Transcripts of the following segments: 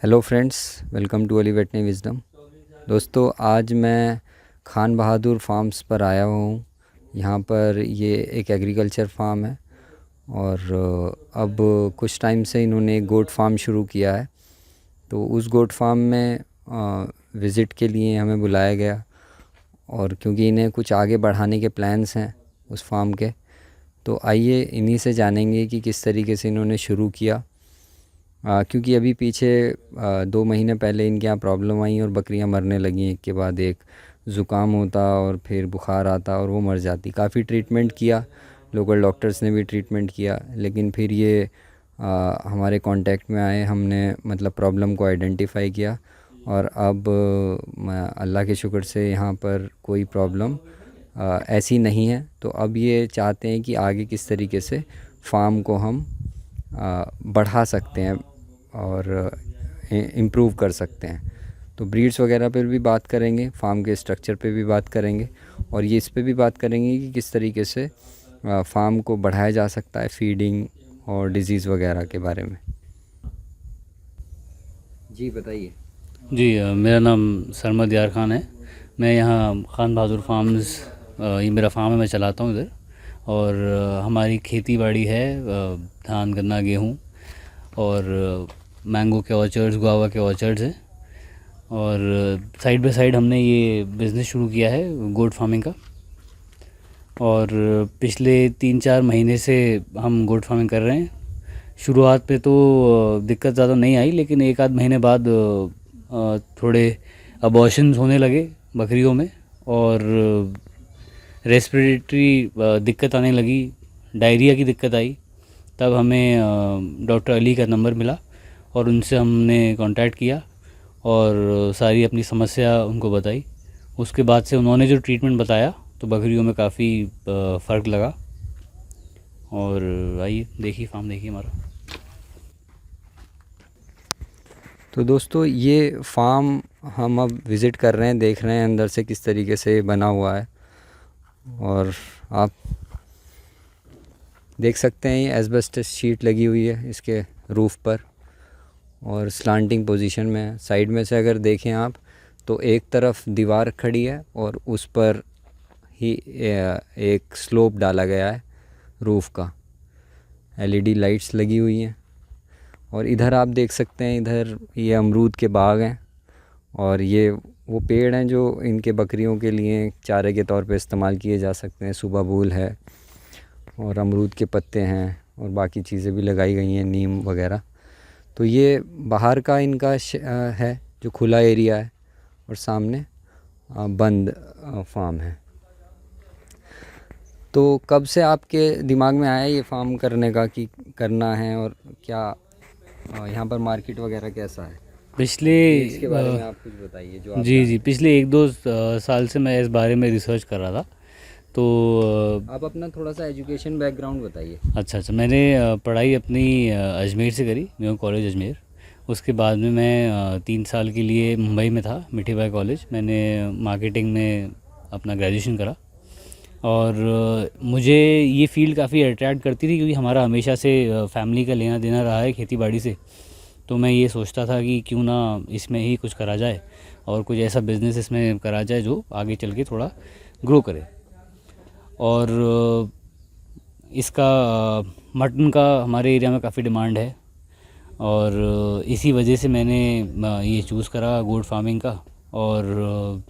Hello friends, welcome to Ali veterinary wisdom. दोस्तों, आज मैं खान बहादुर फार्म्स पर आया हूँ। यहाँ पर ये एक एग्रीकल्चर फार्म है और अब कुछ टाइम से इन्होंने एक गोट फार्म शुरू किया है। तो उस गोट फार्म में विज़िट के लिए हमें बुलाया गया और क्योंकि इन्हें कुछ आगे बढ़ाने के प्लान्स हैं उस फार्म के, तो आइए इन्हीं से जानेंगे कि किस तरीके से इन्होंने शुरू किया। क्योंकि अभी पीछे 2 महीने पहले इनके यहाँ प्रॉब्लम आई और बकरियां मरने लगी, एक के बाद एक ज़ुकाम होता और फिर बुखार आता और वो मर जाती। काफ़ी ट्रीटमेंट किया, लोकल डॉक्टर्स ने भी ट्रीटमेंट किया, लेकिन फिर ये हमारे कांटेक्ट में आए। हमने मतलब प्रॉब्लम को आइडेंटिफाई किया और अब अल्लाह के शुक्र से यहाँ पर कोई प्रॉब्लम ऐसी नहीं है। तो अब ये चाहते हैं कि आगे किस तरीके से फार्म को हम बढ़ा सकते हैं और इम्प्रूव कर सकते हैं। तो ब्रीड्स वगैरह पर भी बात करेंगे, फार्म के स्ट्रक्चर पे भी बात करेंगे और ये इस पे भी बात करेंगे कि किस तरीके से फार्म को बढ़ाया जा सकता है, फीडिंग और डिज़ीज़ वगैरह के बारे में। जी बताइए। जी मेरा नाम सरमद यार खान है। मैं यहाँ खान बहादुर फार्म्स, ये मेरा फार्म है, मैं चलाता हूँ इधर। और हमारी खेती बाड़ी है, धान गन्ना गेहूँ और मैंगो के ऑर्चर्ड्स, गुआवा के ऑर्चर्ड्स हैं। और साइड बाय साइड हमने ये बिज़नेस शुरू किया है गोट फार्मिंग का। और पिछले 3-4 महीने से हम गोट फार्मिंग कर रहे हैं। शुरुआत पे तो दिक्कत ज़्यादा नहीं आई, लेकिन एक आध महीने बाद थोड़े अबॉर्शंस होने लगे बकरियों में और रेस्पिरेटरी दिक्कत आने लगी, डायरिया की दिक्कत आई। तब हमें डॉक्टर अली का नंबर मिला और उनसे हमने कांटेक्ट किया और सारी अपनी समस्या उनको बताई। उसके बाद से उन्होंने जो ट्रीटमेंट बताया तो बकरियों में काफ़ी फ़र्क लगा। और आइए देखिए, फार्म देखिए हमारा। तो दोस्तों, ये फार्म हम अब विज़िट कर रहे हैं, देख रहे हैं अंदर से किस तरीके से बना हुआ है। और आप देख सकते हैं ये एस्बेस्टस शीट लगी हुई है इसके रूफ़ पर और स्लांटिंग पोजीशन में है। साइड में से अगर देखें आप तो एक तरफ दीवार खड़ी है और उस पर ही एक स्लोप डाला गया है रूफ़ का। एलईडी लाइट्स लगी हुई हैं और इधर आप देख सकते हैं, इधर ये अमरूद के बाग हैं और ये वो पेड़ हैं जो इनके बकरियों के लिए चारे के तौर पे इस्तेमाल किए जा सकते हैं। सुबह बूल है और अमरूद के पत्ते हैं और बाकी चीज़ें भी लगाई गई हैं, नीम वगैरह। तो ये बाहर का इनका है जो खुला एरिया है और सामने बंद फार्म है। तो कब से आपके दिमाग में आया ये फार्म करने का कि करना है, और क्या यहाँ पर मार्केट वगैरह कैसा है? पिछले इसके बारे में आप कुछ बताइए जो आप जी पिछले 1-2 साल से मैं इस बारे में रिसर्च कर रहा था। तो आप अपना थोड़ा सा एजुकेशन बैकग्राउंड बताइए। अच्छा, मैंने पढ़ाई अपनी अजमेर से करी, न्यू कॉलेज अजमेर। उसके बाद में मैं 3 साल के लिए मुंबई में था, मिठीबाई कॉलेज। मैंने मार्केटिंग में अपना ग्रेजुएशन करा और मुझे ये फ़ील्ड काफ़ी अट्रैक्ट करती थी क्योंकि हमारा हमेशा से फैमिली का लेना देना रहा है खेती बाड़ी से। तो मैं ये सोचता था कि क्यों ना इसमें ही कुछ करा जाए और कुछ ऐसा बिज़नेस इसमें करा जाए जो आगे चल के थोड़ा ग्रो करे। और इसका मटन का हमारे एरिया में काफ़ी डिमांड है और इसी वजह से मैंने ये चूज़ करा गोट फार्मिंग का। और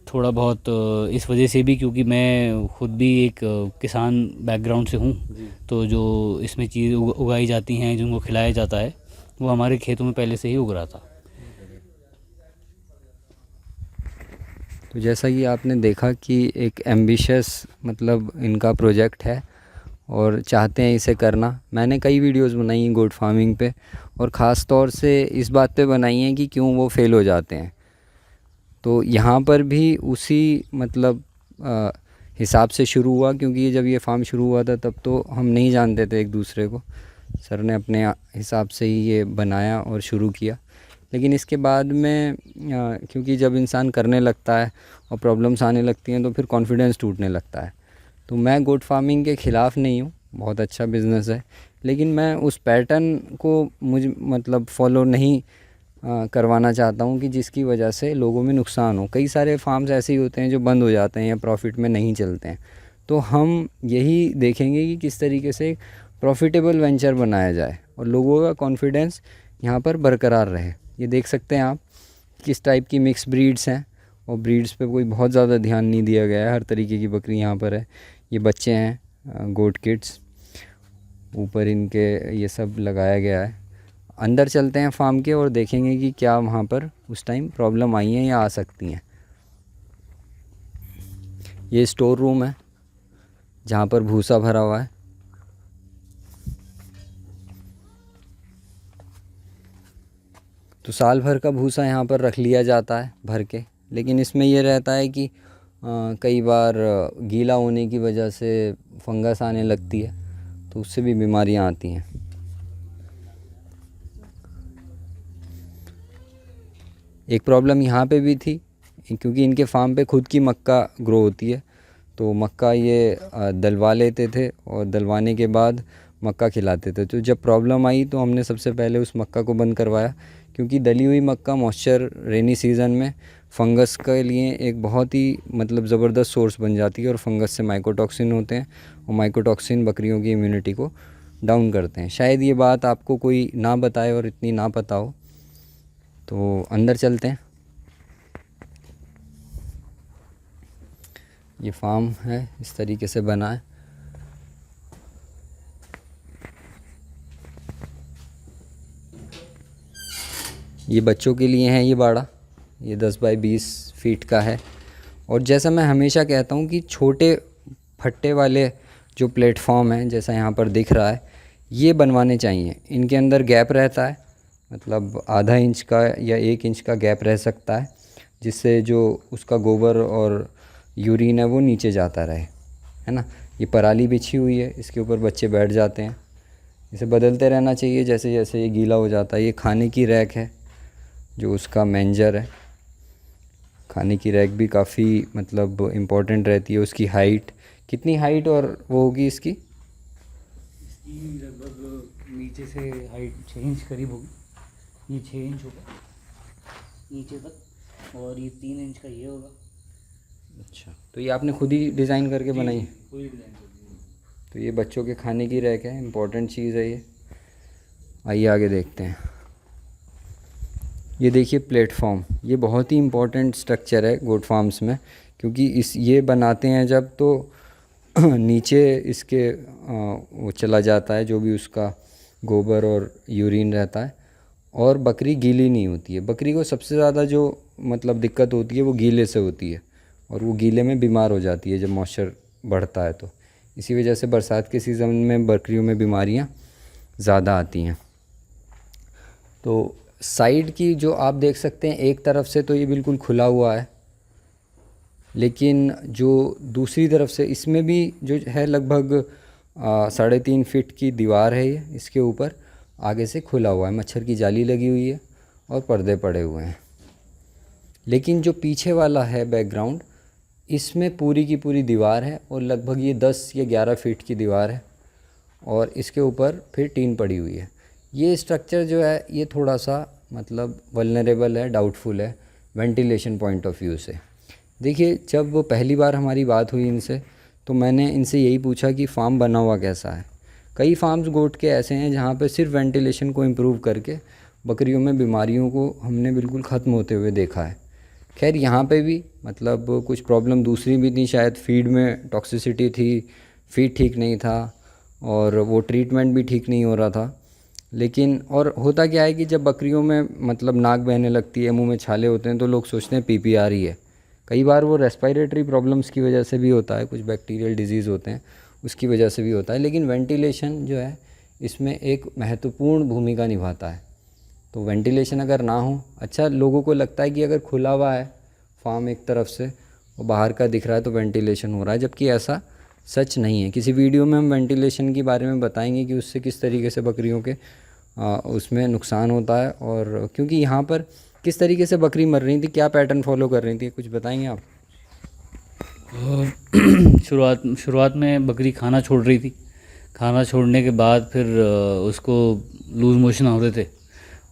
थोड़ा बहुत इस वजह से भी क्योंकि मैं ख़ुद भी एक किसान बैकग्राउंड से हूँ। तो जो इसमें चीज़ उगाई जाती हैं, जिनको खिलाया जाता है, वो हमारे खेतों में पहले से ही उग रहा था। तो जैसा कि आपने देखा कि एक एम्बिशियस मतलब इनका प्रोजेक्ट है और चाहते हैं इसे करना। मैंने कई वीडियोस बनाई हैं गोट फार्मिंग पे और ख़ास तौर से इस बात पे बनाई हैं कि क्यों वो फेल हो जाते हैं। तो यहाँ पर भी उसी मतलब हिसाब से शुरू हुआ, क्योंकि जब ये फार्म शुरू हुआ था तब तो हम नहीं जानते थे एक दूसरे को। सर ने अपने हिसाब से ही ये बनाया और शुरू किया। लेकिन इसके बाद में क्योंकि जब इंसान करने लगता है और प्रॉब्लम्स आने लगती हैं तो फिर कॉन्फिडेंस टूटने लगता है। तो मैं गोट फार्मिंग के ख़िलाफ़ नहीं हूँ, बहुत अच्छा बिज़नेस है, लेकिन मैं उस पैटर्न को मुझ मतलब फॉलो नहीं करवाना चाहता हूँ कि जिसकी वजह से लोगों में नुकसान हो। कई सारे फार्म्स ऐसे ही होते हैं जो बंद हो जाते हैं या प्रॉफिट में नहीं चलते हैं। तो हम यही देखेंगे कि किस तरीके से प्रॉफिटेबल वेंचर बनाया जाए और लोगों का कॉन्फिडेंस यहाँ पर बरकरार रहे। ये देख सकते हैं आप किस टाइप की मिक्स ब्रीड्स हैं, और ब्रीड्स पे कोई बहुत ज़्यादा ध्यान नहीं दिया गया है। हर तरीके की बकरी यहाँ पर है। ये बच्चे हैं गोट किड्स, ऊपर इनके ये सब लगाया गया है। अंदर चलते हैं फार्म के और देखेंगे कि क्या वहाँ पर उस टाइम प्रॉब्लम आई हैं या आ सकती हैं। ये स्टोर रूम है जहाँ पर भूसा भरा हुआ है। तो साल भर का भूसा यहाँ पर रख लिया जाता है भर के, लेकिन इसमें ये रहता है कि कई बार गीला होने की वजह से फंगस आने लगती है, तो उससे भी बीमारियाँ आती हैं। एक प्रॉब्लम यहाँ पे भी थी, क्योंकि इनके फार्म पे खुद की मक्का ग्रो होती है, तो मक्का ये दलवा लेते थे और दलवाने के बाद मक्का खिलाते थे। तो जब प्रॉब्लम आई तो हमने सबसे पहले उस मक्का को बंद करवाया, क्योंकि दली हुई मक्का मॉइस्चर रेनी सीज़न में फंगस के लिए एक बहुत ही मतलब ज़बरदस्त सोर्स बन जाती है, और फंगस से माइकोटॉक्सिन होते हैं, और माइकोटॉक्सिन बकरियों की इम्यूनिटी को डाउन करते हैं। शायद ये बात आपको कोई ना बताए और इतनी ना पता हो। तो अंदर चलते हैं। ये फार्म है, इस तरीके से बना है। ये बच्चों के लिए है ये बाड़ा, ये 10 बाई 20 फीट का है। और जैसा मैं हमेशा कहता हूँ कि छोटे फट्टे वाले जो प्लेटफॉर्म हैं, जैसा यहाँ पर दिख रहा है, ये बनवाने चाहिए। इनके अंदर गैप रहता है, मतलब आधा इंच का या 1 इंच का गैप रह सकता है, जिससे जो उसका गोबर और यूरिन है वो नीचे जाता रहे, है ना। ये पराली बिछी हुई है, इसके ऊपर बच्चे बैठ जाते हैं। इसे बदलते रहना चाहिए जैसे जैसे ये गीला हो जाता है। ये खाने की रैक है, जो उसका मेंजर है। खाने की रैक भी काफ़ी मतलब इम्पोर्टेंट रहती है। उसकी हाइट कितनी हाइट और वो होगी इसकी लगभग नीचे से हाइट 6 इंच करीब होगी। ये 6 इंच होगा नीचे तक, और ये 3 इंच का ये होगा। अच्छा, तो ये आपने खुद ही डिज़ाइन करके बनाई है? पूरी डिज़ाइन कर दी है। तो ये बच्चों के खाने की रैक है, इम्पोर्टेंट चीज़ है ये। आइए आगे देखते हैं। ये देखिए प्लेटफॉर्म, ये बहुत ही इम्पोर्टेंट स्ट्रक्चर है गोट फार्म्स में, क्योंकि ये बनाते हैं जब तो नीचे इसके वो चला जाता है जो भी उसका गोबर और यूरिन रहता है, और बकरी गीली नहीं होती है। बकरी को सबसे ज़्यादा जो मतलब दिक्कत होती है वो गीले से होती है, और वो गीले में बीमार हो जाती है जब मॉइस्चर बढ़ता है। तो इसी वजह से बरसात के सीज़न में बकरियों में बीमारियां ज़्यादा आती हैं। तो साइड की जो आप देख सकते हैं, एक तरफ से तो ये बिल्कुल खुला हुआ है, लेकिन जो दूसरी तरफ से इसमें भी जो है लगभग 3.5 फीट की दीवार है। ये इसके ऊपर आगे से खुला हुआ है, मच्छर की जाली लगी हुई है और पर्दे पड़े हुए हैं। लेकिन जो पीछे वाला है बैकग्राउंड, इसमें पूरी की पूरी दीवार है, और लगभग ये 10 या 11 फीट की दीवार है, और इसके ऊपर फिर टीन पड़ी हुई है। ये स्ट्रक्चर जो है ये थोड़ा सा मतलब वल्नरेबल है, डाउटफुल है वेंटिलेशन पॉइंट ऑफ व्यू से। देखिए, जब पहली बार हमारी बात हुई इनसे, तो मैंने इनसे यही पूछा कि फार्म बना हुआ कैसा है। कई फार्म्स गोट के ऐसे हैं जहाँ पे सिर्फ वेंटिलेशन को इम्प्रूव करके बकरियों में बीमारियों को हमने बिल्कुल ख़त्म होते हुए देखा है। खैर, यहाँ पे भी मतलब कुछ प्रॉब्लम दूसरी भी थी, शायद फीड में टॉक्सिसिटी थी, फीड ठीक नहीं था, और वो ट्रीटमेंट भी ठीक नहीं हो रहा था। लेकिन और होता क्या है कि जब बकरियों में मतलब नाक बहने लगती है, मुंह में छाले होते हैं, तो लोग सोचते हैं PPR ही है। कई बार वो रेस्पिरेटरी प्रॉब्लम्स की वजह से भी होता है, कुछ बैक्टीरियल डिजीज़ होते हैं उसकी वजह से भी होता है। लेकिन वेंटिलेशन जो है इसमें एक महत्वपूर्ण भूमिका निभाता है। तो वेंटिलेशन अगर ना हो, अच्छा लोगों को लगता है कि अगर खुला हुआ है फार्म एक तरफ से और बाहर का दिख रहा है तो वेंटिलेशन हो रहा है, जबकि ऐसा सच नहीं है। किसी वीडियो में हम वेंटिलेशन के बारे में बताएंगे कि उससे किस तरीके से बकरियों के उसमें नुकसान होता है, और क्योंकि यहाँ पर किस तरीके से बकरी मर रही थी, क्या पैटर्न फॉलो कर रही थी, कुछ बताएंगे आप? शुरुआत में बकरी खाना छोड़ रही थी, खाना छोड़ने के बाद फिर उसको लूज़ मोशन हो रहे थे,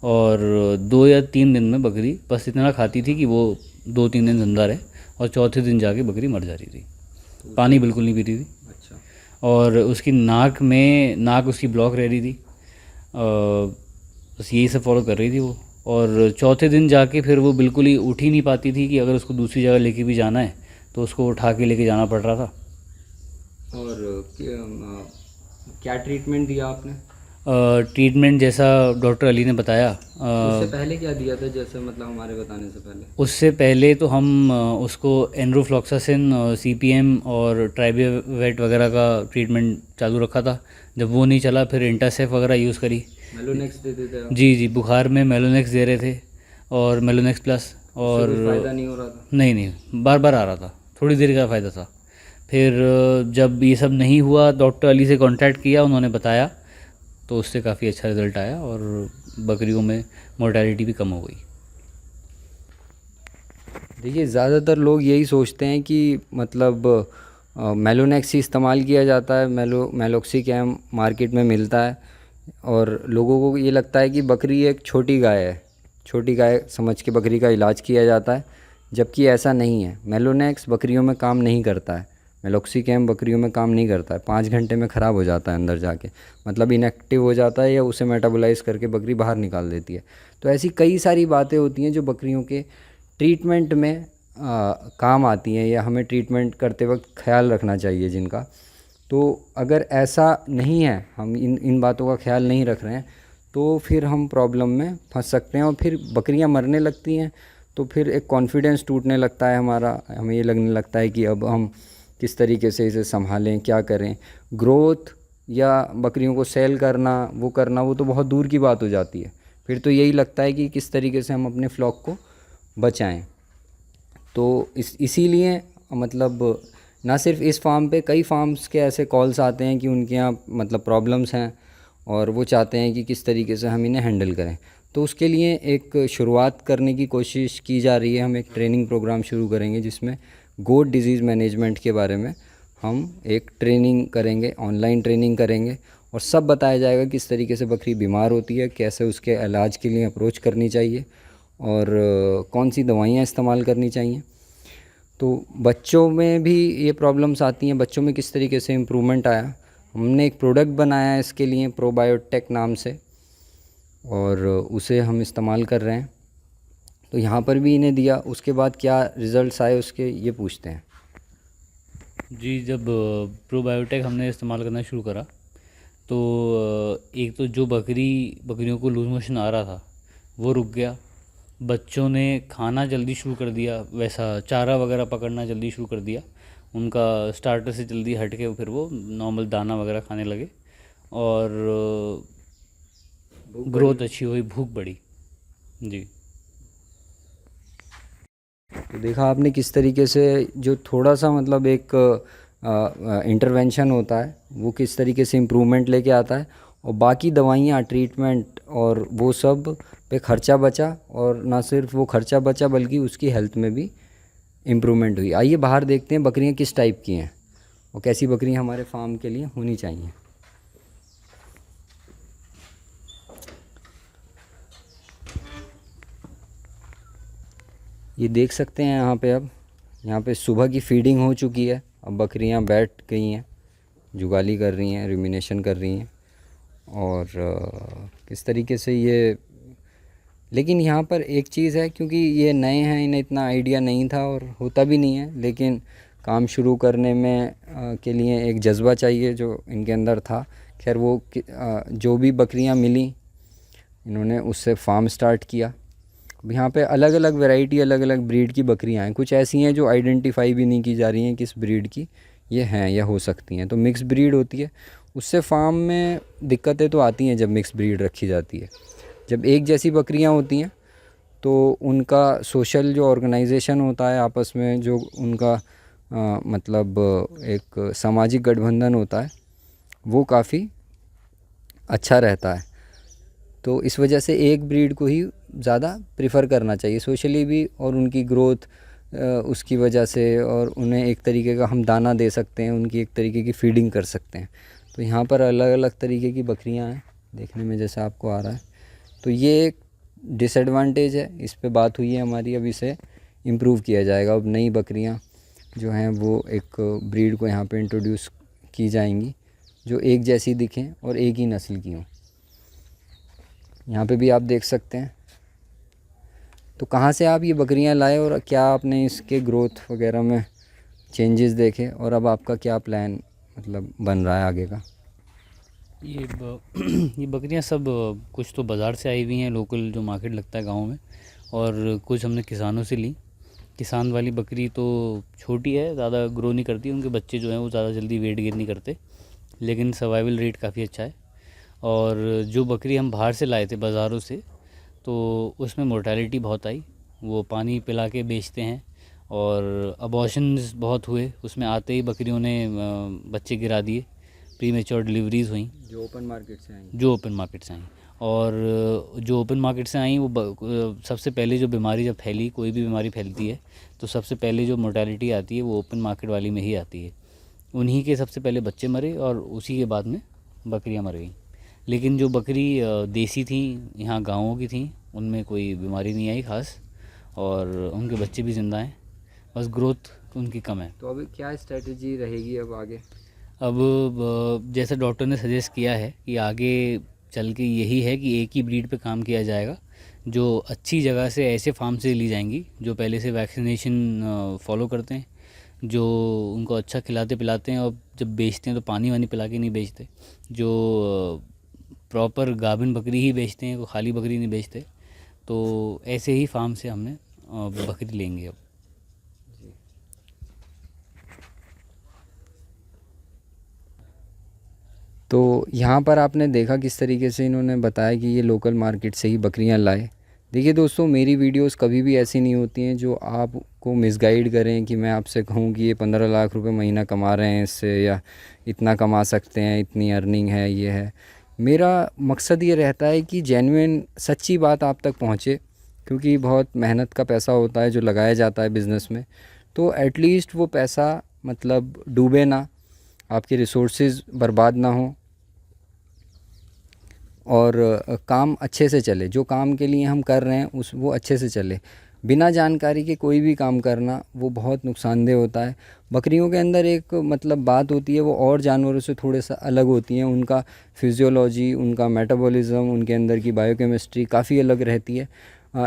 और 2 या 3 दिन में बकरी बस इतना खाती थी कि वो 2-3 दिन ज़िंदा रहे, और चौथे दिन जाके बकरी मर जा रही थी। पानी बिल्कुल नहीं पी रही थी, अच्छा। और उसकी नाक उसकी ब्लॉक रह रही थी। बस यही सब फॉलो कर रही थी वो। और चौथे दिन जाके फिर वो बिल्कुल ही उठ ही नहीं पाती थी कि अगर उसको दूसरी जगह लेके भी जाना है तो उसको उठा के लेके जाना पड़ रहा था। और क्या ट्रीटमेंट दिया आपने? ट्रीटमेंट जैसा डॉक्टर अली ने बताया, उससे पहले क्या दिया था, जैसे मतलब हमारे बताने से पहले? उससे पहले तो हम उसको एनरोफ्लॉक्सासिन, CPM और ट्राइबेवेट वगैरह का ट्रीटमेंट चालू रखा था। जब वो नहीं चला फिर इंटासेफ वगैरह यूज़ करी। मेलोनेक्स देते थे आप? जी जी, बुखार में मेलोनेक्स दे रहे थे, और मेलोनेक्स प्लस। उससे और कुछ फ़ायदा नहीं हो रहा था? नहीं नहीं, बार बार आ रहा था, थोड़ी देर का फ़ायदा था। फिर जब ये सब नहीं हुआ, डॉक्टर अली से कांटेक्ट किया, उन्होंने बताया, तो उससे काफ़ी अच्छा रिज़ल्ट आया और बकरियों में मोर्टेलिटी भी कम हो गई। देखिए, ज़्यादातर लोग यही सोचते हैं कि मतलब मेलोनेक्स ही इस्तेमाल किया जाता है, मेलोक्सिकैम मार्केट में मिलता है, और लोगों को ये लगता है कि बकरी एक छोटी गाय है, छोटी गाय समझ के बकरी का इलाज किया जाता है, जबकि ऐसा नहीं है। मेलोनेक्स बकरियों में काम नहीं करता है, मेलोक्सिकैम बकरियों में काम नहीं करता है। 5 घंटे में ख़राब हो जाता है अंदर जाके, मतलब इनएक्टिव हो जाता है, या उसे मेटाबोलाइज करके बकरी बाहर निकाल देती है। तो ऐसी कई सारी बातें होती हैं जो बकरियों के ट्रीटमेंट में काम आती हैं, या हमें ट्रीटमेंट करते वक्त ख्याल रखना चाहिए जिनका। तो अगर ऐसा नहीं है, हम इन बातों का ख्याल नहीं रख रहे हैं, तो फिर हम प्रॉब्लम में फंस सकते हैं, और फिर बकरियां मरने लगती हैं। तो फिर एक कॉन्फिडेंस टूटने लगता है हमारा, हमें ये लगने लगता है कि अब हम किस तरीके से इसे संभालें, क्या करें। ग्रोथ या बकरियों को सेल करना, वो तो बहुत दूर की बात हो जाती है। फिर तो यही लगता है कि किस तरीके से हम अपने फ्लॉक को बचाएं। तो इसीलिए मतलब ना सिर्फ इस फार्म पे, कई फार्म्स के ऐसे कॉल्स आते हैं कि उनके यहाँ मतलब प्रॉब्लम्स हैं, और वो चाहते हैं कि किस तरीके से हम इन्हें हैंडल करें। तो उसके लिए एक शुरुआत करने की कोशिश की जा रही है। हम एक ट्रेनिंग प्रोग्राम शुरू करेंगे जिसमें गोट डिजीज़ मैनेजमेंट के बारे में हम एक ट्रेनिंग करेंगे, ऑनलाइन ट्रेनिंग करेंगे, और सब बताया जाएगा किस तरीके से बकरी बीमार होती है, कैसे उसके इलाज के लिए अप्रोच करनी चाहिए, और कौन सी दवाइयाँ इस्तेमाल करनी चाहिए। तो बच्चों में भी ये प्रॉब्लम्स आती हैं, बच्चों में किस तरीके से इम्प्रूवमेंट आया। हमने एक प्रोडक्ट बनाया है इसके लिए, प्रोबायोटेक नाम से, और उसे हम इस्तेमाल कर रहे हैं। तो यहाँ पर भी इन्हें दिया, उसके बाद क्या रिज़ल्ट्स आए उसके, ये पूछते हैं। जी, जब प्रोबायोटिक हमने इस्तेमाल करना शुरू करा, तो एक तो जो बकरियों को लूज मोशन आ रहा था वो रुक गया। बच्चों ने खाना जल्दी शुरू कर दिया, वैसा चारा वगैरह पकड़ना जल्दी शुरू कर दिया, उनका स्टार्टर से जल्दी हट के फिर वो नॉर्मल दाना वगैरह खाने लगे, और ग्रोथ अच्छी हुई, भूख बढ़ी। जी। तो देखा आपने किस तरीके से जो थोड़ा सा मतलब एक इंटरवेंशन होता है वो किस तरीके से इम्प्रूवमेंट लेके आता है, और बाकी दवाइयाँ, ट्रीटमेंट और वो सब पे खर्चा बचा, और ना सिर्फ वो खर्चा बचा बल्कि उसकी हेल्थ में भी इम्प्रूवमेंट हुई। आइए बाहर देखते हैं बकरियाँ किस टाइप की हैं और कैसी बकरियाँ हमारे फार्म के लिए होनी चाहिए। ये देख सकते हैं यहाँ पे, अब यहाँ पे सुबह की फीडिंग हो चुकी है, अब बकरियाँ बैठ गई हैं, जुगाली कर रही हैं, रुमिनेशन कर रही हैं, और किस तरीके से ये। लेकिन यहाँ पर एक चीज़ है, क्योंकि ये नए हैं, इन्हें इतना आइडिया नहीं था और होता भी नहीं है, लेकिन काम शुरू करने में के लिए एक जज्बा चाहिए जो इनके अंदर था। खैर वो जो भी बकरियाँ मिली इन्होंने उससे फार्म स्टार्ट किया। यहाँ पे अलग अलग वैरायटी, अलग अलग ब्रीड की बकरियाँ हैं। कुछ ऐसी हैं जो आइडेंटिफाई भी नहीं की जा रही हैं किस ब्रीड की ये हैं या हो सकती हैं, तो मिक्स ब्रीड होती है। उससे फार्म में दिक्कतें तो आती हैं जब मिक्स ब्रीड रखी जाती है। जब एक जैसी बकरियाँ होती हैं तो उनका सोशल जो ऑर्गेनाइजेशन होता है आपस में, जो उनका मतलब एक सामाजिक गठबंधन होता है वो काफ़ी अच्छा रहता है। तो इस वजह से एक ब्रीड को ही ज़्यादा प्रिफ़र करना चाहिए सोशली भी, और उनकी ग्रोथ उसकी वजह से, और उन्हें एक तरीके का हम दाना दे सकते हैं, उनकी एक तरीके की फीडिंग कर सकते हैं। तो यहाँ पर अलग अलग तरीके की बकरियाँ हैं देखने में, जैसा आपको आ रहा है। तो ये एक डिसएडवांटेज है, इस पे बात हुई है हमारी, अब इसे इम्प्रूव किया जाएगा। अब नई बकरियाँ जो हैं वो एक ब्रीड को यहाँ पे इंट्रोड्यूस की जाएंगी जो एक जैसी दिखें और एक ही नस्ल की हों। यहाँ पे भी आप देख सकते हैं। तो कहाँ से आप ये बकरियाँ लाए और क्या आपने इसके ग्रोथ वगैरह में चेंजेस देखे, और अब आपका क्या प्लान मतलब बन रहा है आगे का? ये बकरियां सब कुछ तो बाज़ार से आई हुई हैं, लोकल जो मार्केट लगता है गांव में, और कुछ हमने किसानों से ली। किसान वाली बकरी तो छोटी है, ज़्यादा ग्रो नहीं करती, उनके बच्चे जो हैं वो ज़्यादा जल्दी वेट गेन नहीं करते, लेकिन सर्वाइवल रेट काफ़ी अच्छा है। और जो बकरी हम बाहर से लाए थे बाज़ारों से, तो उसमें मोर्टेलिटी बहुत आई। वो पानी पिला के बेचते हैं, और अबॉर्शंस बहुत हुए उसमें, आते ही बकरियों ने बच्चे गिरा दिए, प्री मेच्योर डिलीवरीज़ हुई जो ओपन मार्केट से आई? जो ओपन मार्केट से आई। और जो ओपन मार्केट से आई वो सबसे पहले जो बीमारी जब फैली, कोई भी बीमारी फैलती है तो सबसे पहले जो मोर्टेलिटी आती है वो ओपन मार्केट वाली में ही आती है। उन्हीं के सबसे पहले बच्चे मरे और उसी के बाद में बकरियां मर गई। लेकिन जो बकरी देसी थी, यहाँ गाँवों की थी, उनमें कोई बीमारी नहीं आई ख़ास, और उनके बच्चे भी ज़िंदा हैं, बस ग्रोथ उनकी कम है। तो अभी क्या स्ट्रेटजी रहेगी अब आगे? अब जैसा डॉक्टर ने सजेस्ट किया है कि आगे चल के यही है कि एक ही ब्रीड पे काम किया जाएगा, जो अच्छी जगह से, ऐसे फार्म से ली जाएंगी जो पहले से वैक्सीनेशन फॉलो करते हैं, जो उनको अच्छा खिलाते पिलाते हैं, और जब बेचते हैं तो पानी वानी पिला के नहीं बेचते, जो प्रॉपर गाभिन बकरी ही बेचते हैं, वो खाली बकरी नहीं बेचते। तो ऐसे ही फार्म से हमने बकरी लेंगे अब। तो यहाँ पर आपने देखा किस तरीके से इन्होंने बताया कि ये लोकल मार्केट से ही बकरियाँ लाए। देखिए दोस्तों, मेरी वीडियोस कभी भी ऐसी नहीं होती हैं जो आपको मिसगाइड करें कि मैं आपसे कहूँ कि ये 15 लाख रुपए महीना कमा रहे हैं इससे, या इतना कमा सकते हैं, इतनी अर्निंग है, ये है। मेरा मकसद ये रहता है कि जेन्युइन सच्ची बात आप तक पहुँचे, क्योंकि बहुत मेहनत का पैसा होता है जो लगाया जाता है बिज़नेस में। तो एटलीस्ट वो पैसा मतलब डूबे ना, आपके रिसोर्सेज बर्बाद ना हो, और काम अच्छे से चले। जो काम के लिए हम कर रहे हैं वो अच्छे से चले। बिना जानकारी के कोई भी काम करना वो बहुत नुकसानदेह होता है। बकरियों के अंदर एक मतलब बात होती है, वो और जानवरों से थोड़े सा अलग होती हैं। उनका फिजियोलॉजी, उनका मेटाबॉलिज्म, उनके अंदर की बायोकेमिस्ट्री काफ़ी अलग रहती है।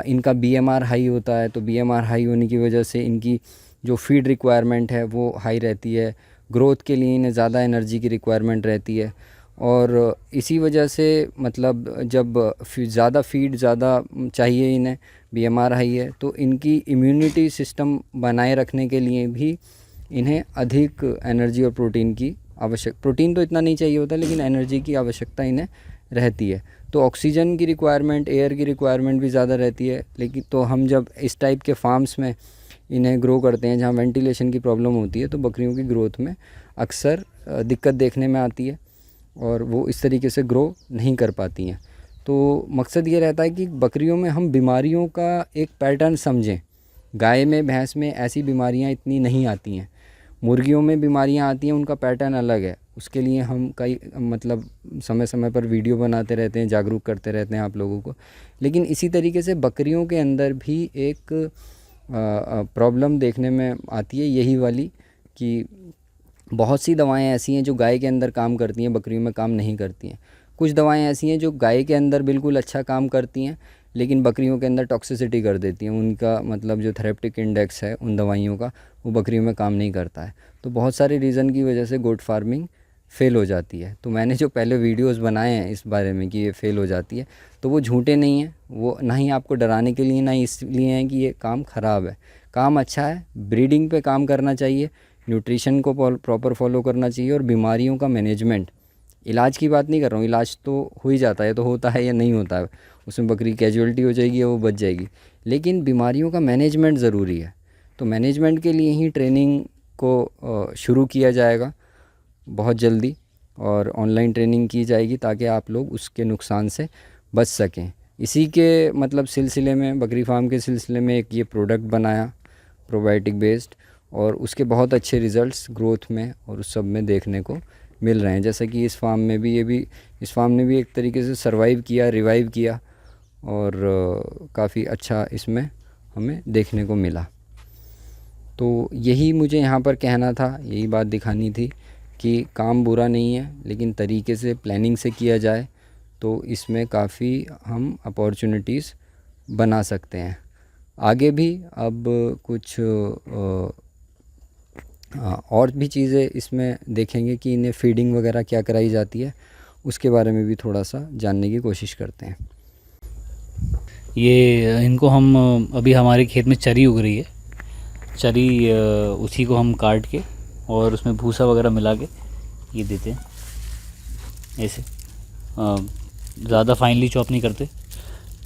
इनका बीएमआर हाई होता है, तो बीएमआर हाई होने की वजह से इनकी जो फीड रिक्वायरमेंट है वो हाई रहती है। ग्रोथ के लिए इन्हें ज़्यादा एनर्जी की रिक्वायरमेंट रहती है, और इसी वजह से मतलब जब ज़्यादा फीड ज़्यादा चाहिए इन्हें, बीएमआर हाई है, तो इनकी इम्यूनिटी सिस्टम बनाए रखने के लिए भी इन्हें अधिक एनर्जी और प्रोटीन की प्रोटीन तो इतना नहीं चाहिए होता, लेकिन एनर्जी की आवश्यकता इन्हें रहती है। तो ऑक्सीजन की रिक्वायरमेंट, एयर की रिक्वायरमेंट भी ज़्यादा रहती है। लेकिन तो हम जब इस टाइप के फार्म्स में इन्हें ग्रो करते हैं जहाँ वेंटिलेशन की प्रॉब्लम होती है, तो बकरियों की ग्रोथ में अक्सर दिक्कत देखने में आती है, और वो इस तरीके से ग्रो नहीं कर पाती हैं। तो मकसद ये रहता है कि बकरियों में हम बीमारियों का एक पैटर्न समझें। गाय में, भैंस में ऐसी बीमारियां इतनी नहीं आती हैं, मुर्गियों में बीमारियां आती हैं, उनका पैटर्न अलग है। उसके लिए हम कई मतलब समय समय पर वीडियो बनाते रहते हैं, जागरूक करते रहते हैं आप लोगों को। लेकिन इसी तरीके से बकरियों के अंदर भी एक प्रॉब्लम देखने में आती है, यही वाली, कि बहुत सी दवाएं ऐसी हैं जो गाय के अंदर काम करती हैं, बकरियों में काम नहीं करती हैं। कुछ दवाएं ऐसी हैं जो गाय के अंदर बिल्कुल अच्छा काम करती हैं, लेकिन बकरियों के अंदर टॉक्सिसिटी कर देती हैं। उनका मतलब जो थेरेप्टिक इंडेक्स है उन दवाइयों का, वो बकरियों में काम नहीं करता है। तो बहुत सारे रीज़न की वजह से गोट फार्मिंग फ़ेल हो जाती है। तो मैंने जो पहले वीडियोस बनाए हैं इस बारे में कि ये फ़ेल हो जाती है, तो वो झूठे नहीं हैं, वो ना ही आपको डराने के लिए, ना ही इसलिए हैं कि ये काम ख़राब है। काम अच्छा है, ब्रीडिंग पे काम करना चाहिए, न्यूट्रिशन को प्रॉपर फॉलो करना चाहिए, और बीमारियों का मैनेजमेंट, इलाज की बात नहीं कर रहा हूँ, इलाज तो हो ही जाता है, तो होता है या नहीं होता है, उसमें बकरी कैजुअलिटी हो जाएगी या वो बच जाएगी, लेकिन बीमारियों का मैनेजमेंट ज़रूरी है। तो मैनेजमेंट के लिए ही ट्रेनिंग को शुरू किया जाएगा बहुत जल्दी, और ऑनलाइन ट्रेनिंग की जाएगी ताकि आप लोग उसके नुकसान से बच सकें। इसी के मतलब सिलसिले में, बकरी फार्म के सिलसिले में एक ये प्रोडक्ट बनाया, प्रोबायोटिक बेस्ड, और उसके बहुत अच्छे रिज़ल्ट्स ग्रोथ में और उस सब में देखने को मिल रहे हैं। जैसा कि इस फार्म में भी इस फार्म ने भी एक तरीके से सरवाइव किया, रिवाइव किया, और काफ़ी अच्छा इसमें हमें देखने को मिला। तो यही मुझे यहाँ पर कहना था, यही बात दिखानी थी कि काम बुरा नहीं है, लेकिन तरीके से प्लानिंग से किया जाए तो इसमें काफ़ी हम अपॉर्चुनिटीज़ बना सकते हैं आगे भी। अब कुछ और भी चीज़ें इसमें देखेंगे कि इन्हें फीडिंग वगैरह क्या कराई जाती है, उसके बारे में भी थोड़ा सा जानने की कोशिश करते हैं। ये इनको हम अभी हमारे खेत में चरी उग रही है, चरी उसी को हम काट के और उसमें भूसा वगैरह मिला के ये देते हैं। ऐसे ज़्यादा फाइनली चॉप नहीं करते,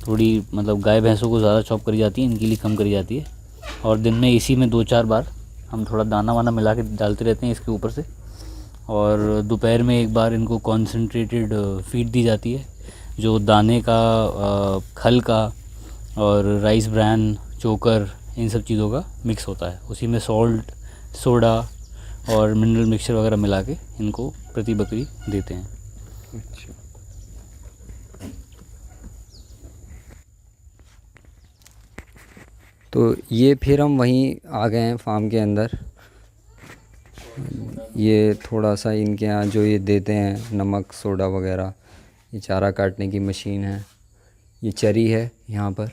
थोड़ी मतलब गाय भैंसों को ज़्यादा चॉप करी जाती है, इनके लिए कम करी जाती है। और दिन में इसी में 2-4 बार हम थोड़ा दाना वाना मिला के डालते रहते हैं इसके ऊपर से। और दोपहर में एक बार इनको कॉन्सेंट्रेटेड फीड दी जाती है, जो दाने का, खल का और राइस ब्रैन, चोकर, इन सब चीज़ों का मिक्स होता है। उसी में सॉल्ट, सोडा और मिनरल मिक्सचर वगैरह मिला के इनको प्रति बकरी देते हैं। अच्छा, तो ये फिर हम वहीं आ गए हैं फार्म के अंदर। ये थोड़ा सा इनके यहाँ जो ये देते हैं नमक, सोडा वगैरह, ये चारा काटने की मशीन है। ये चरी है, यहाँ पर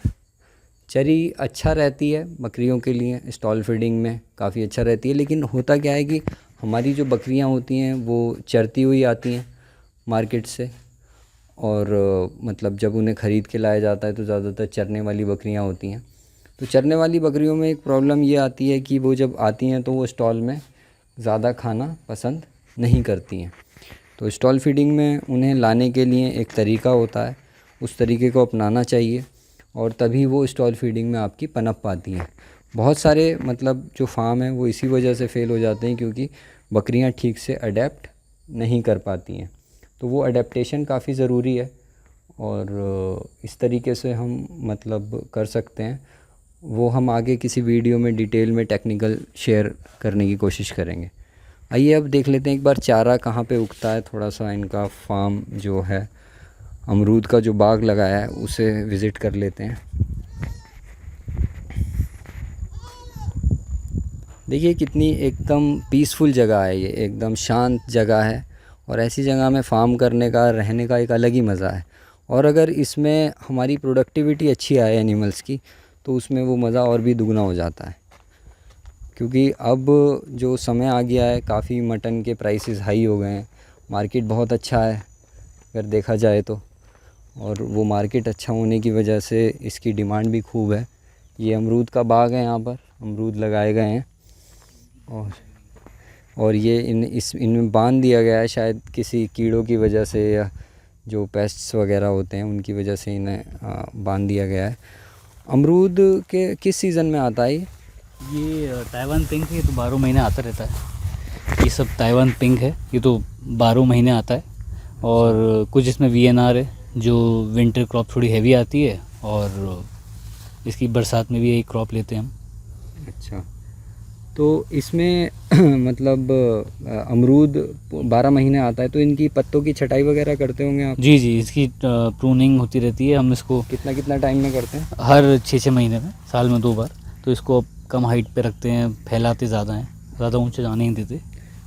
चरी अच्छा रहती है बकरियों के लिए, स्टॉल फीडिंग में काफ़ी अच्छा रहती है। लेकिन होता क्या है कि हमारी जो बकरियाँ होती हैं वो चरती हुई आती हैं मार्केट से, और मतलब जब उन्हें ख़रीद के लाया जाता है तो ज़्यादातर चरने वाली बकरियाँ होती हैं। तो चरने वाली बकरियों में एक प्रॉब्लम ये आती है कि वो जब आती हैं तो वो स्टॉल में ज़्यादा खाना पसंद नहीं करती हैं। तो स्टॉल फीडिंग में उन्हें लाने के लिए एक तरीका होता है, उस तरीके को अपनाना चाहिए, और तभी वो स्टॉल फीडिंग में आपकी पनप पाती हैं। बहुत सारे मतलब जो फार्म हैं वो इसी वजह से फ़ेल हो जाते हैं, क्योंकि बकरियां ठीक से अडेप्ट नहीं कर पाती हैं। तो वो अडेप्टेशन काफ़ी ज़रूरी है, और इस तरीके से हम मतलब कर सकते हैं। वो हम आगे किसी वीडियो में डिटेल में टेक्निकल शेयर करने की कोशिश करेंगे। आइए अब देख लेते हैं एक बार चारा कहाँ पे उगता है। थोड़ा सा इनका फार्म जो है, अमरूद का जो बाग लगाया है, उसे विज़िट कर लेते हैं। देखिए कितनी एकदम पीसफुल जगह है, ये एकदम शांत जगह है, और ऐसी जगह में फार्म करने का, रहने का एक अलग ही मज़ा है। और अगर इसमें हमारी प्रोडक्टिविटी अच्छी आए एनिमल्स की, तो उसमें वो मज़ा और भी दुगना हो जाता है। क्योंकि अब जो समय आ गया है, काफ़ी मटन के प्राइसेस हाई हो गए हैं, मार्केट बहुत अच्छा है अगर देखा जाए तो, और वो मार्केट अच्छा होने की वजह से इसकी डिमांड भी खूब है। ये अमरूद का बाग है, यहाँ पर अमरूद लगाए गए हैं, और ये इनमें बांध दिया गया है, शायद किसी कीड़ों की वजह से या जो पेस्ट्स वगैरह होते हैं उनकी वजह से इन्हें बांध दिया गया है। अमरूद के किस सीज़न में आता है ये ताइवान पिंक है, ये तो 12 महीने आता रहता है। ये सब ताइवान पिंक है, ये तो 12 महीने आता है। और कुछ इसमें VNR है, जो विंटर क्रॉप थोड़ी हैवी आती है, और इसकी बरसात में भी एक क्रॉप लेते हैं हम। अच्छा, तो इसमें मतलब अमरूद 12 महीने आता है, तो इनकी पत्तों की छटाई वगैरह करते होंगे आप? जी जी, इसकी प्रूनिंग होती रहती है। हम इसको कितना टाइम में करते हैं? हर 6-6 महीने में, साल में 2 बार। तो इसको अब कम हाइट पे रखते हैं, फैलाते ज़्यादा हैं, ज़्यादा ऊंचे जाने नहीं देते।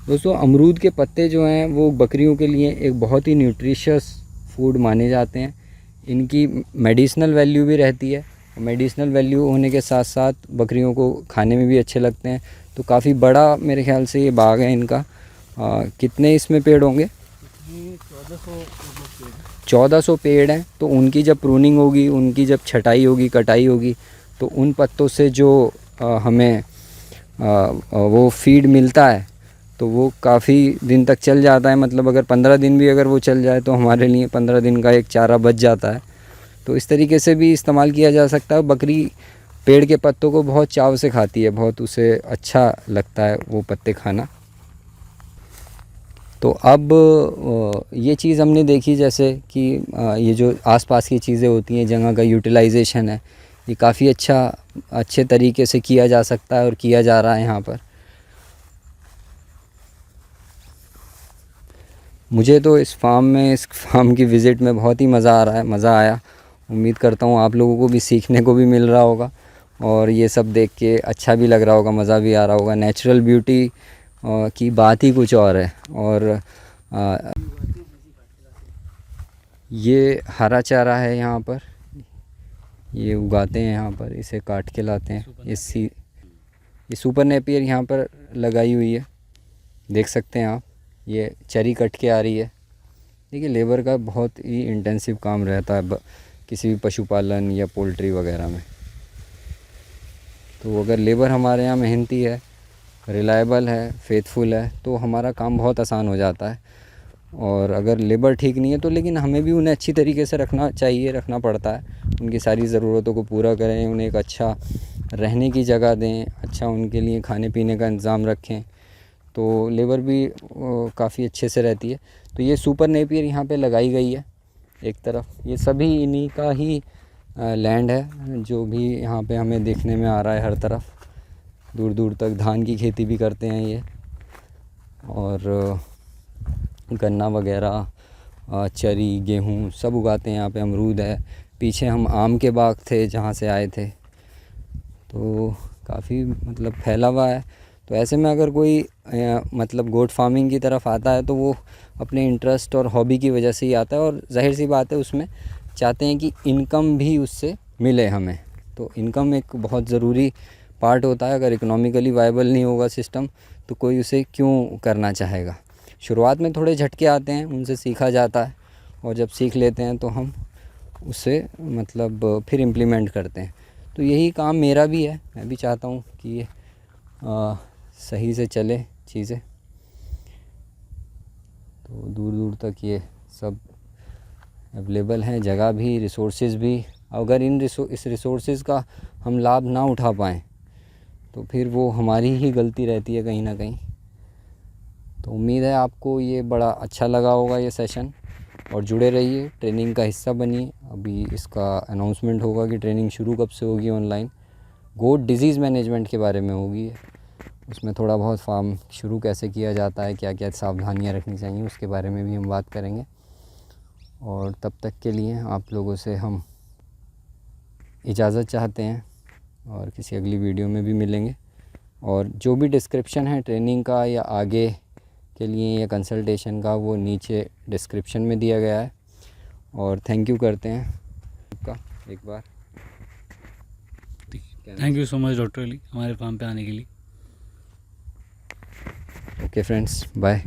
दोस्तों, अमरूद के पत्ते जो हैं वो बकरियों के लिए एक बहुत ही न्यूट्रिशियस फूड माने जाते हैं। इनकी मेडिसिनल वैल्यू भी रहती है, मेडिसिनल वैल्यू होने के साथ साथ बकरियों को खाने में भी अच्छे लगते हैं। तो काफ़ी बड़ा मेरे ख्याल से ये बाग है इनका। कितने इसमें पेड़ होंगे? 1400 पेड़ हैं। तो उनकी जब प्रूनिंग होगी, उनकी जब छटाई होगी, कटाई होगी, तो उन पत्तों से जो हमें वो फीड मिलता है, तो वो काफ़ी दिन तक चल जाता है। मतलब अगर 15 दिन भी अगर वो चल जाए तो हमारे लिए 15 दिन का एक चारा बच जाता है। तो इस तरीके से भी इस्तेमाल किया जा सकता है। बकरी पेड़ के पत्तों को बहुत चाव से खाती है, बहुत उसे अच्छा लगता है वो पत्ते खाना। तो अब ये चीज़ हमने देखी, जैसे कि ये जो आसपास की चीज़ें होती हैं, जगह का यूटिलाइजेशन है, ये काफ़ी अच्छे तरीके से किया जा सकता है और किया जा रहा है यहाँ पर। मुझे तो इस फार्म की विज़िट में बहुत ही मज़ा आया। उम्मीद करता हूँ आप लोगों को भी सीखने को भी मिल रहा होगा और ये सब देख के अच्छा भी लग रहा होगा, मज़ा भी आ रहा होगा। नेचुरल ब्यूटी की बात ही कुछ और है। और ये हरा चारा है यहाँ पर, ये उगाते हैं यहाँ पर, इसे काट के लाते हैं। ये सुपर नेपियर यहाँ पर लगाई हुई है, देख सकते हैं आप। ये चरी कट के आ रही है। देखिए लेबर का बहुत ही इंटेंसिव काम रहता है किसी भी पशुपालन या पोल्ट्री वगैरह में। तो अगर लेबर हमारे यहाँ मेहनती है, रिलायबल है, फेथफुल है, तो हमारा काम बहुत आसान हो जाता है। और अगर लेबर ठीक नहीं है तो लेकिन हमें भी उन्हें अच्छी तरीके से रखना पड़ता है। उनकी सारी ज़रूरतों को पूरा करें, उन्हें एक अच्छा रहने की जगह दें, अच्छा उनके लिए खाने पीने का इंतज़ाम रखें, तो लेबर भी काफ़ी अच्छे से रहती है। तो ये सुपर नेपियर यहाँ पे लगाई गई है एक तरफ। ये सभी इन्हीं का ही लैंड है जो भी यहाँ पे हमें देखने में आ रहा है। हर तरफ दूर दूर तक धान की खेती भी करते हैं ये, और गन्ना वगैरह, चरी, गेहूँ सब उगाते हैं यहाँ पे। अमरूद है, पीछे हम आम के बाग थे जहाँ से आए थे। तो काफ़ी मतलब फैला हुआ है। तो ऐसे में अगर कोई मतलब गोट फार्मिंग की तरफ आता है तो वो अपने इंटरेस्ट और हॉबी की वजह से ही आता है, और जाहिर सी बात है उसमें चाहते हैं कि इनकम भी उससे मिले हमें। तो इनकम एक बहुत ज़रूरी पार्ट होता है। अगर इकोनॉमिकली वायबल नहीं होगा सिस्टम तो कोई उसे क्यों करना चाहेगा। शुरुआत में थोड़े झटके आते हैं, उनसे सीखा जाता है, और जब सीख लेते हैं तो हम उसे मतलब फिर इम्प्लीमेंट करते हैं। तो यही काम मेरा भी है। मैं भी चाहता हूँ कि ये सही से चले चीज़ें। तो दूर दूर तक ये सब अवेलेबल हैं, जगह भी, रिसोर्सेज भी। अगर इस रिसोर्सेज का हम लाभ ना उठा पाएँ तो फिर वो हमारी ही गलती रहती है कहीं ना कहीं। तो उम्मीद है आपको ये बड़ा अच्छा लगा होगा ये सेशन, और जुड़े रहिए, ट्रेनिंग का हिस्सा बनिए। अभी इसका अनाउंसमेंट होगा कि ट्रेनिंग शुरू कब से होगी ऑनलाइन। गोट डिजीज़ मैनेजमेंट के बारे में होगी। उसमें थोड़ा बहुत फार्म शुरू कैसे किया जाता है, क्या क्या सावधानियां रखनी चाहिए, उसके बारे में भी हम बात करेंगे। और तब तक के लिए आप लोगों से हम इजाज़त चाहते हैं, और किसी अगली वीडियो में भी मिलेंगे। और जो भी डिस्क्रिप्शन है ट्रेनिंग का या आगे के लिए या कंसल्टेशन का, वो नीचे डिस्क्रिप्शन में दिया गया है। और थैंक यू करते हैं आपका एक बार। Thank you so much doctor Ali हमारे फार्म पे आने के लिए। Okay friends, bye.